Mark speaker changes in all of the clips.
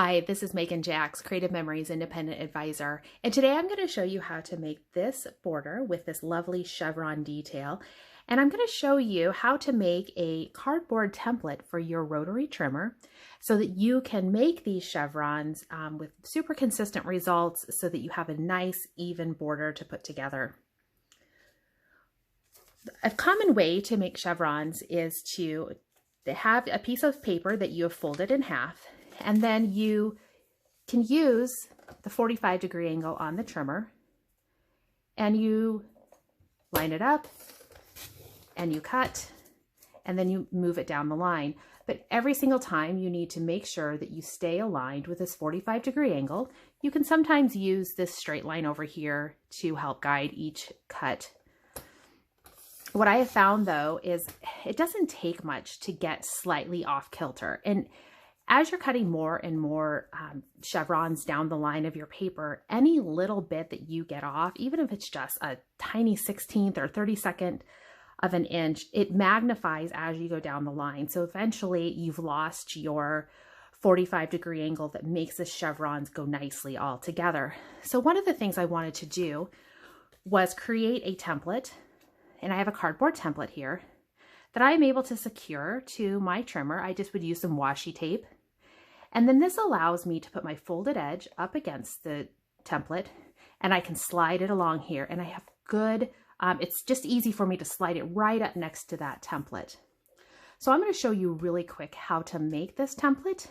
Speaker 1: Hi, this is Megan Jacks, Creative Memories Independent Advisor, and today I'm going to show you how to make this border with this lovely chevron detail, and I'm going to show you how to make a cardboard template for your rotary trimmer so that you can make these chevrons with super consistent results so that you have a nice even border to put together. A common way to make chevrons is to have a piece of paper that you have folded in half, and then you can use the 45-degree angle on the trimmer, and you line it up and you cut, and then you move it down the line. But every single time you need to make sure that you stay aligned with this 45-degree angle. You can sometimes use this straight line over here to help guide each cut. What I have found though is it doesn't take much to get slightly off kilter, and as you're cutting more and more chevrons down the line of your paper, any little bit that you get off, even if it's just a tiny 16th or 32nd of an inch, it magnifies as you go down the line. So eventually you've lost your 45-degree angle that makes the chevrons go nicely all together. So one of the things I wanted to do was create a template, and I have a cardboard template here that I'm able to secure to my trimmer. I just would use some washi tape. And then this allows me to put my folded edge up against the template, and I can slide it along here, and I have good, it's just easy for me to slide it right up next to that template. So I'm going to show you really quick how to make this template,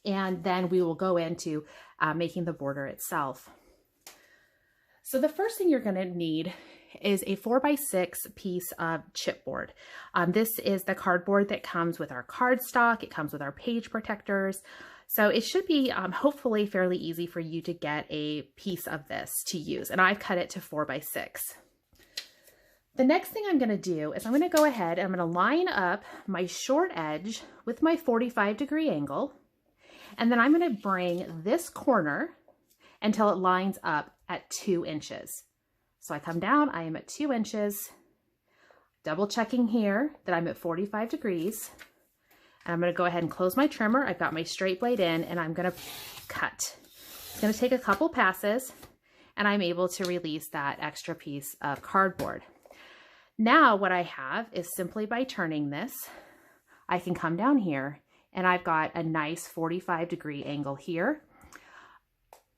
Speaker 1: and then we will go into making the border itself. So the first thing you're going to need is a 4x6 piece of chipboard. This is the cardboard that comes with our cardstock. It comes with our page protectors. So it should be hopefully fairly easy for you to get a piece of this to use. And I've cut it to 4x6. The next thing I'm going to do is I'm going to go ahead and I'm going to line up my short edge with my 45-degree angle. And then I'm going to bring this corner until it lines up at 2 inches. So I come down, I am at 2 inches, double checking here that I'm at 45 degrees. And I'm going to go ahead and close my trimmer. I've got my straight blade in, and I'm going to cut. It's going to take a couple passes, and I'm able to release that extra piece of cardboard. Now what I have is simply by turning this, I can come down here, and I've got a nice 45-degree angle here.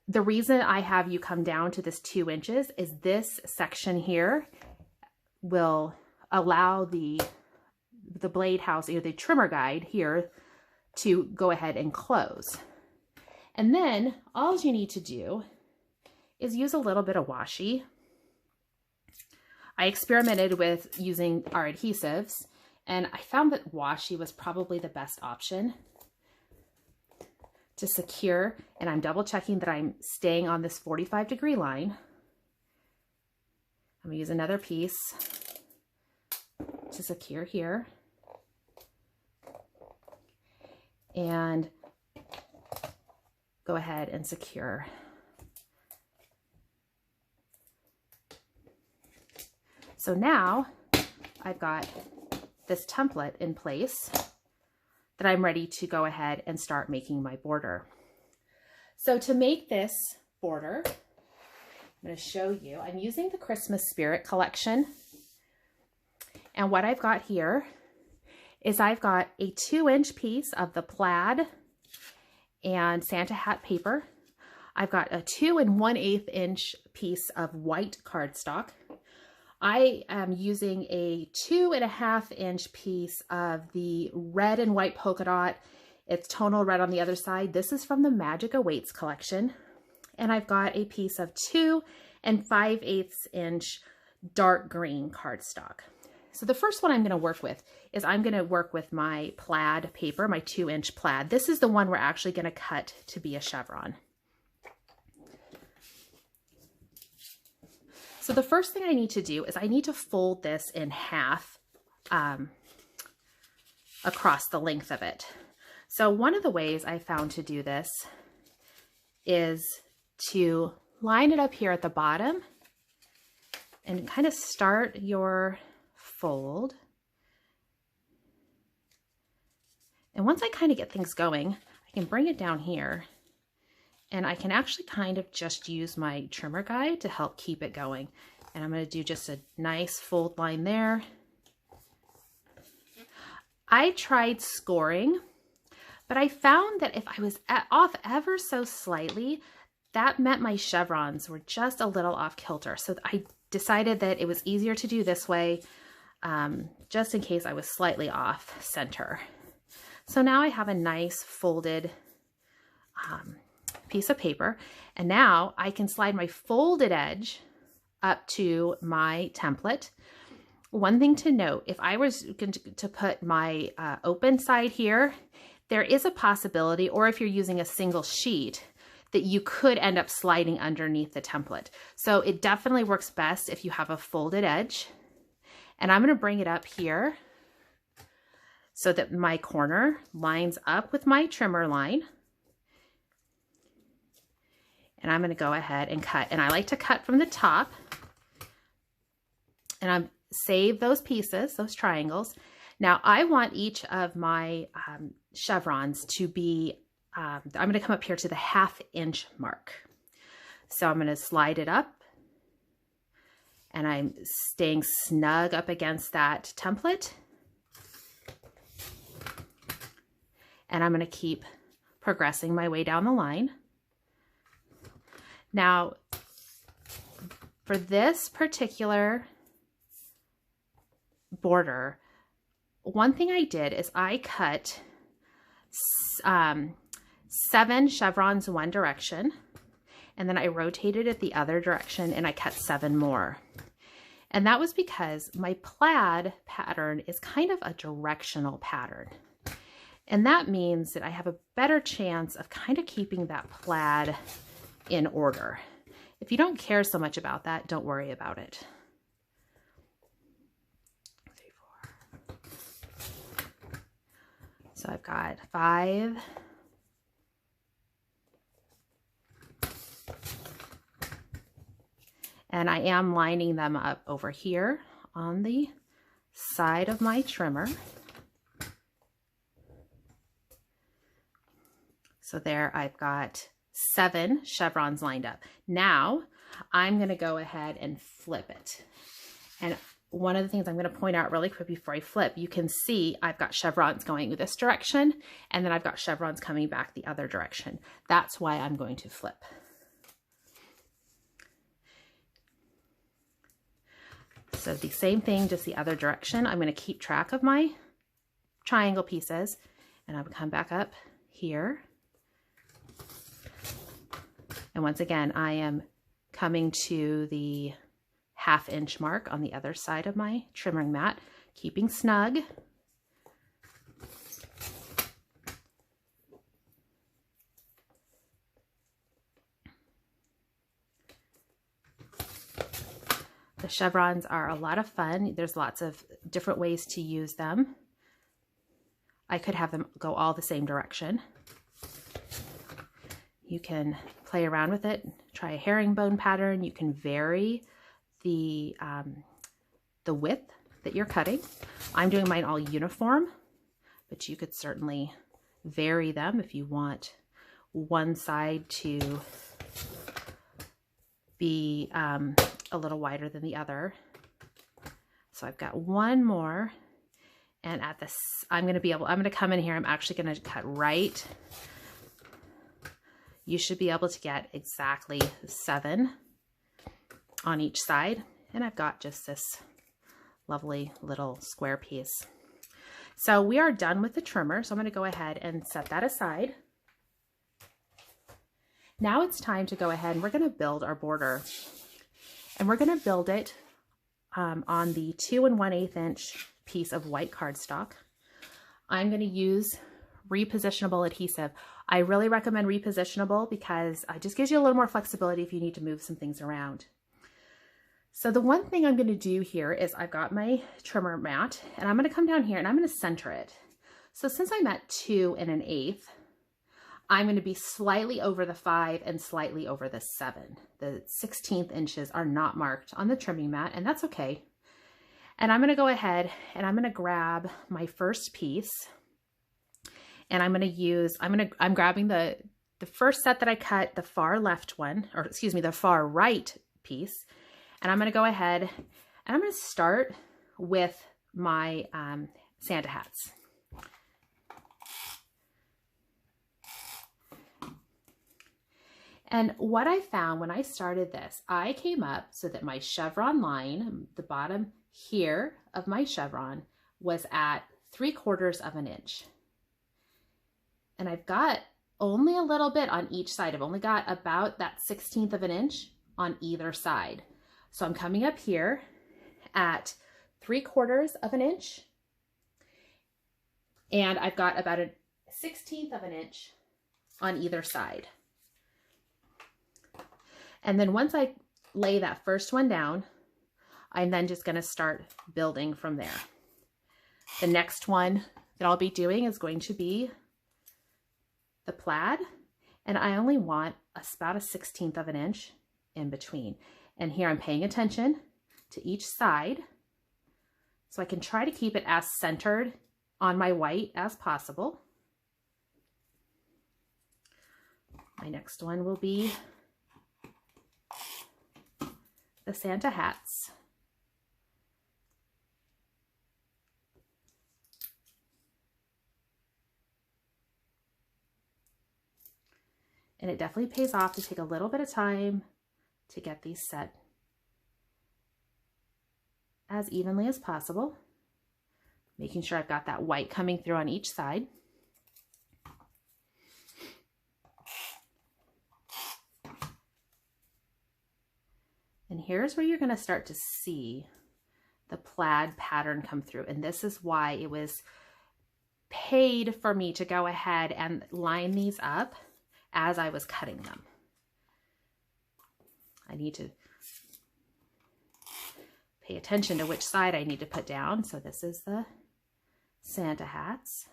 Speaker 1: The reason I have you come down to this 2 inches is this section here will allow the blade house, or the trimmer guide here, to go ahead and close. And then all you need to do is use a little bit of washi. I experimented with using our adhesives, and I found that washi was probably the best option to secure, and I'm double checking that I'm staying on this 45-degree line. I'm gonna use another piece to secure here, and go ahead and secure. So now I've got this template in place that I'm ready to go ahead and start making my border. So to make this border, I'm going to show you, I'm using the Christmas Spirit collection. And what I've got here is I've got a 2-inch piece of the plaid and Santa hat paper. I've got a 2 1/8 inch piece of white cardstock. I am using a 2 1/2 inch piece of the red and white polka dot. It's tonal red on the other side. This is from the Magic Awaits collection. And I've got a piece of 2 5/8 inch dark green cardstock. So the first one I'm going to work with is I'm going to work with my plaid paper, my 2-inch plaid. This is the one we're actually going to cut to be a chevron. So the first thing I need to do is I need to fold this in half across the length of it. So one of the ways I found to do this is to line it up here at the bottom and kind of start your fold. And once I kind of get things going, I can bring it down here And I can actually kind of just use my trimmer guide to help keep it going. And I'm going to do just a nice fold line there. I tried scoring, but I found that if I was off ever so slightly, that meant my chevrons were just a little off kilter. So I decided that it was easier to do this way, just in case I was slightly off center. So now I have a nice folded piece of paper, and now I can slide my folded edge up to my template. One thing to note, if I was going to put my open side here, there is a possibility, or if you're using a single sheet, that you could end up sliding underneath the template. So it definitely works best if you have a folded edge. And I'm going to bring it up here so that my corner lines up with my trimmer line. And I'm going to go ahead and cut. And I like to cut from the top. And I'm save those pieces, those triangles. Now I want each of my chevrons to be, I'm going to come up here to the 1/2 inch mark. So I'm going to slide it up, and I'm staying snug up against that template. And I'm going to keep progressing my way down the line. Now, for this particular border, one thing I did is I cut 7 chevrons one direction, and then I rotated it the other direction, and I cut 7 more. And that was because my plaid pattern is kind of a directional pattern. And that means that I have a better chance of kind of keeping that plaid in order. If you don't care so much about that, don't worry about it. 3, 4. So I've got 5. And I am lining them up over here on the side of my trimmer. So there I've got 7 chevrons lined up. Now I'm going to go ahead and flip it. And one of the things I'm going to point out really quick before I flip, you can see I've got chevrons going this direction, and then I've got chevrons coming back the other direction. That's why I'm going to flip. So the same thing, just the other direction. I'm going to keep track of my triangle pieces, and I would come back up here. And once again, I am coming to the 1/2 inch mark on the other side of my trimming mat, keeping snug. The chevrons are a lot of fun. There's lots of different ways to use them. I could have them go all the same direction. You can play around with it, try a herringbone pattern. You can vary the width that you're cutting. I'm doing mine all uniform, but you could certainly vary them if you want one side to be a little wider than the other. So I've got one more, and at this, I'm going to come in here. I'm actually going to cut right. You should be able to get exactly 7 on each side. And I've got just this lovely little square piece. So we are done with the trimmer. So I'm going to go ahead and set that aside. Now it's time to go ahead and we're going to build our border. And we're going to build it on the 2 1/8 inch piece of white cardstock. I'm going to use repositionable adhesive. I really recommend repositionable because it just gives you a little more flexibility if you need to move some things around. So the one thing I'm going to do here is I've got my trimmer mat, and I'm going to come down here and I'm going to center it. So since I'm at 2 1/8, I'm going to be slightly over the 5 and slightly over the 7. The 16th inches are not marked on the trimming mat, and that's okay. And I'm going to go ahead and I'm going to grab my first piece, and I'm going to use, I'm grabbing the the first set that I cut, the far left one, or excuse me, the far right piece. And I'm going to go ahead and I'm going to start with my Santa hats. And what I found when I started this, I came up so that my chevron line, the bottom here of my chevron, was at 3/4 of an inch. And I've got only a little bit on each side. I've only got about that 1/16 of an inch on either side. So I'm coming up here at 3/4 of an inch. And I've got about a 1/16 of an inch on either side. And then once I lay that first one down, I'm then just going to start building from there. The next one that I'll be doing is going to be the plaid, and I only want about a 1/16 of an inch in between. And here I'm paying attention to each side so I can try to keep it as centered on my white as possible. My next one will be the Santa hats. And it definitely pays off to take a little bit of time to get these set as evenly as possible, making sure I've got that white coming through on each side. And here's where you're going to start to see the plaid pattern come through. And this is why it was paid for me to go ahead and line these up as I was cutting them. I need to pay attention to which side I need to put down. So this is the Santa hats.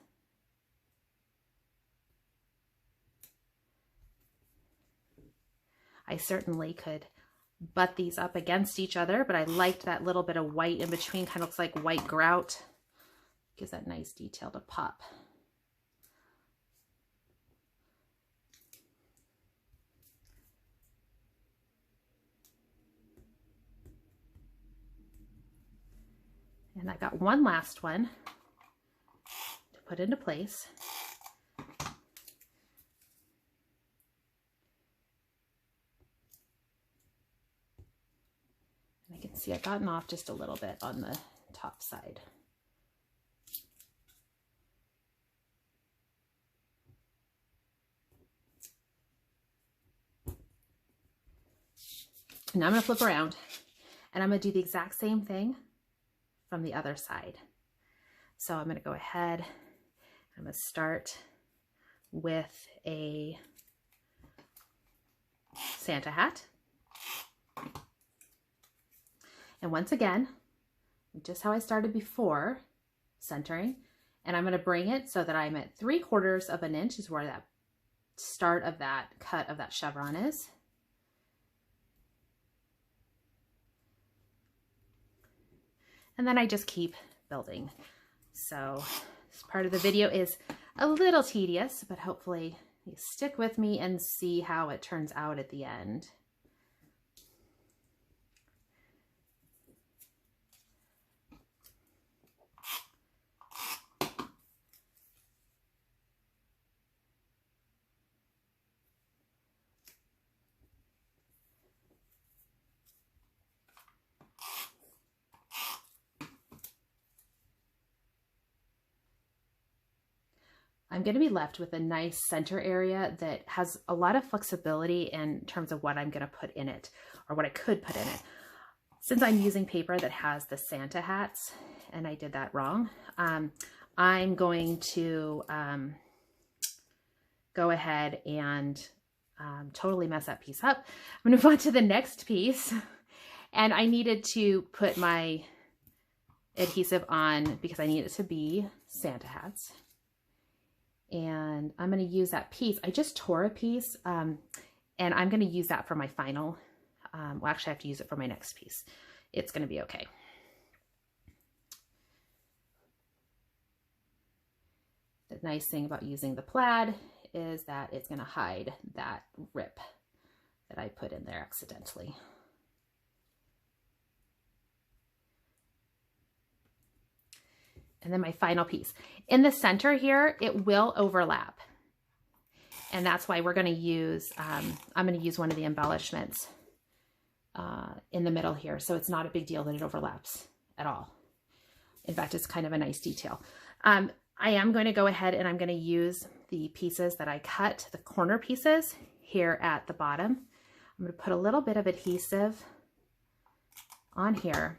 Speaker 1: I certainly could butt these up against each other, but I liked that little bit of white in between, kind of looks like white grout. Gives that nice detail to pop. And I got one last one to put into place. And I can see I've gotten off just a little bit on the top side. Now I'm going to flip around and I'm going to do the exact same thing from the other side. So I'm going to go ahead, I'm going to start with a Santa hat. And once again, just how I started before, centering, and I'm going to bring it so that I'm at 3/4 of an inch is where that start of that cut of that chevron is. And then I just keep building. So this part of the video is a little tedious, but hopefully you stick with me and see how it turns out at the end. I'm going to be left with a nice center area that has a lot of flexibility in terms of what I'm going to put in it, or what I could put in it. Since I'm using paper that has the Santa hats, and I did that wrong, I'm going to go ahead and totally mess that piece up. I'm going to move on to the next piece, and I needed to put my adhesive on because I need it to be Santa hats. And I'm going to use that piece. I just tore a piece, and I'm going to use that for my final. Well, actually, I have to use it for my next piece. It's going to be okay. The nice thing about using the plaid is that it's going to hide that rip that I put in there accidentally. And then my final piece. In the center here, it will overlap. And that's why we're going to use, I'm going to use one of the embellishments in the middle here. So it's not a big deal that it overlaps at all. In fact, it's kind of a nice detail. I am going to go ahead and I'm going to use the pieces that I cut, the corner pieces here at the bottom. I'm going to put a little bit of adhesive on here.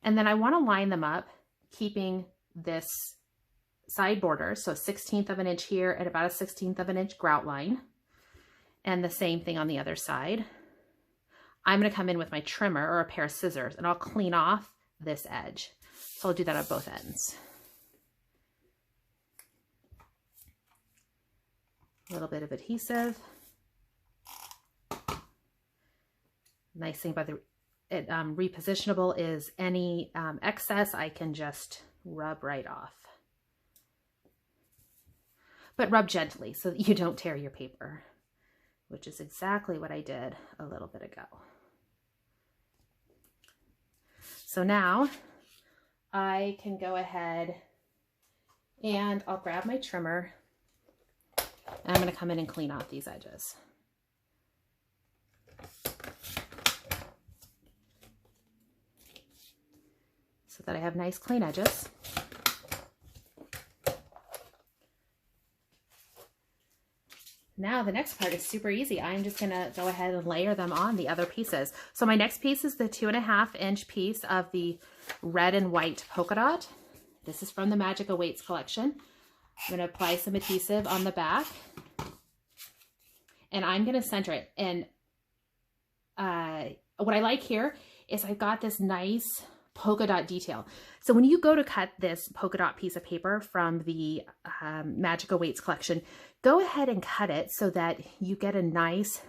Speaker 1: And then I want to line them up, keeping this side border, so 1/16 of an inch here and about a 1/16 of an inch grout line. And the same thing on the other side. I'm going to come in with my trimmer or a pair of scissors and I'll clean off this edge. So I'll do that on both ends. A little bit of adhesive. Nice thing about the repositionable is any excess I can just rub right off. But rub gently so that you don't tear your paper, which is exactly what I did a little bit ago. So now I can go ahead and I'll grab my trimmer and I'm going to come in and clean off these edges. So that I have nice clean edges. Now the next part is super easy. I'm just gonna go ahead and layer them on the other pieces. So my next piece is the 2.5 inch piece of the red and white polka dot. This is from the Magic Awaits collection. I'm gonna apply some adhesive on the back and I'm gonna center it. And what I like here is I've got this nice polka dot detail. So when you go to cut this polka dot piece of paper from the Magic Awaits collection, go ahead and cut it so that you get a nice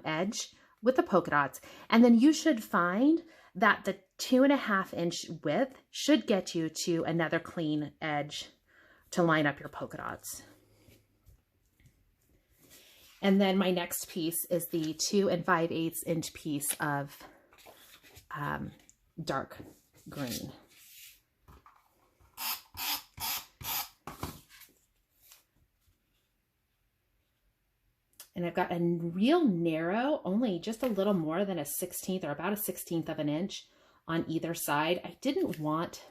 Speaker 1: edge with the polka dots. And then you should find that the 2.5 inch width should get you to another clean edge to line up your polka dots. And then my next piece is the 2 5/8 inch piece of dark green. And I've got a real narrow, only just a little more than a 1/16 or about a 1/16 of an inch on either side. I didn't want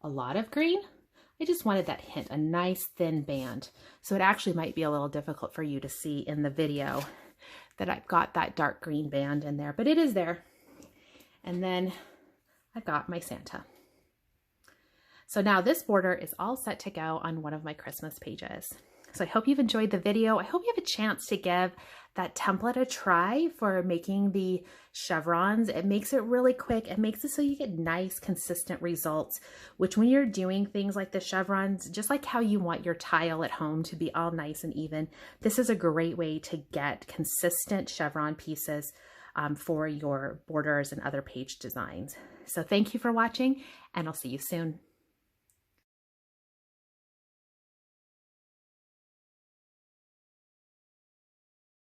Speaker 1: a lot of green. I just wanted that hint, a nice thin band. So it actually might be a little difficult for you to see in the video that I've got that dark green band in there, but it is there. And then I've got my Santa. So now this border is all set to go on one of my Christmas pages. So I hope you've enjoyed the video. I hope you have a chance to give that template a try for making the chevrons. It makes it really quick. It makes it so you get nice, consistent results, which when you're doing things like the chevrons, just like how you want your tile at home to be all nice and even, this is a great way to get consistent chevron pieces for your borders and other page designs. So thank you for watching, and I'll see you soon.